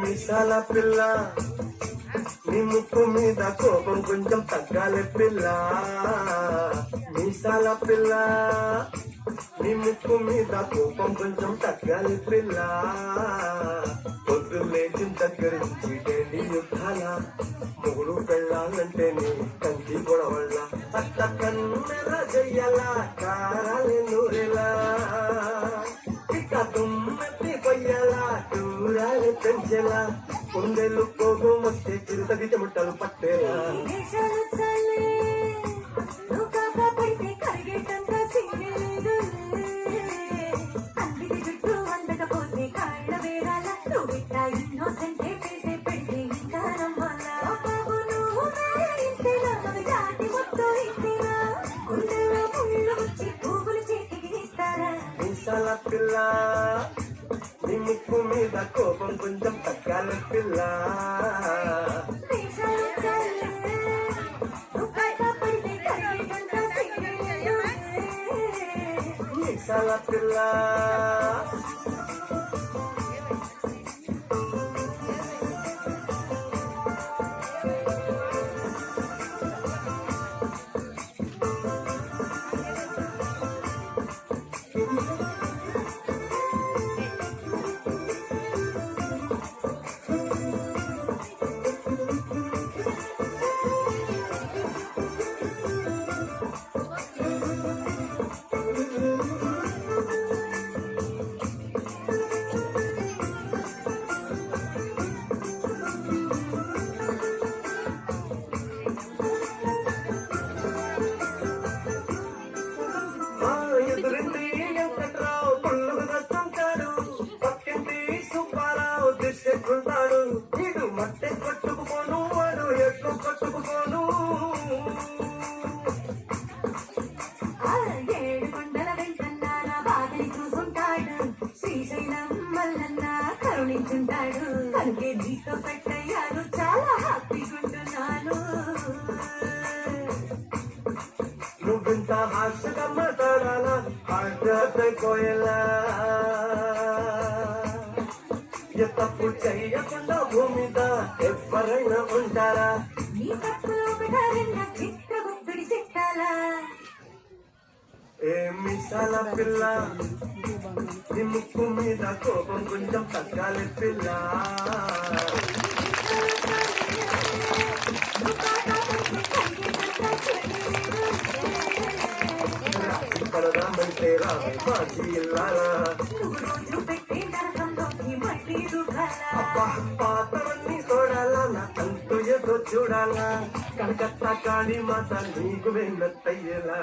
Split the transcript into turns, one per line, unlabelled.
మీసాల పిల్ల నీ ముక్కు మీద కోపం కొంచెం తగ్గాలి పిల్ల. మీసాల పిల్ల నీ ముక్కు మీద కోపం కొంచెం తగ్గాలి పిల్ల. పొద్దు లేచిన దగ్గర నుంచి డైలీ యుద్ధాల మూడు పెళ్ళాలంటే నీ కంటి గొడవళ్ళ అట్ట కన్నెల చెయ్యాల కారాలి నూరెలా ఇక దుమ్మెత్తి పొయ్యాలా దూరాలు పెంచేలా కుండెలు పోగు వస్తే చిరుతది చెమటలు పట్టేలా. మీసాల పిల్ల నీ ముక్కు మీద కోపం కొంచెం తగ్గాలి పిల్ల. మీసాల పిల్ల ఉంటాడు వీడు మట్టె కొట్టుకుపోను వాడు ఎట్లు కొట్టుకుపోను.
ఏడు కొండల వెంకన్న బాధని చూసుంటాడు శ్రీశైలం మల్లన్న కరుణించుంటాడు కనుకే నీతో పెట్టయ్యాను చాలా హ్యాపీగుంటున్నాను.
నువ్వింత హాస్యంగా మాట్లాడాలా ఆటపోయేలా తప్పు చెయ్యకుండా భూమిద ఎవరైనా ఉంటారా.
నీ తప్పులో పెట్టారన్న చిత్రగుప్తుడి చిట్టాలా.
ఏ మీసాల పిల్ల నీ ముక్కు మీద కోపం కొంచెం తగ్గాలి పిల్ల. పడదామంటే రావే మాజీ ఇల్లాలా పాతవన్నీ చూడాలా నా అంటూ ఏదో చూడాలా కనకత్తా కాళీ మాత నీకు వెళ్ళయ్యేలా.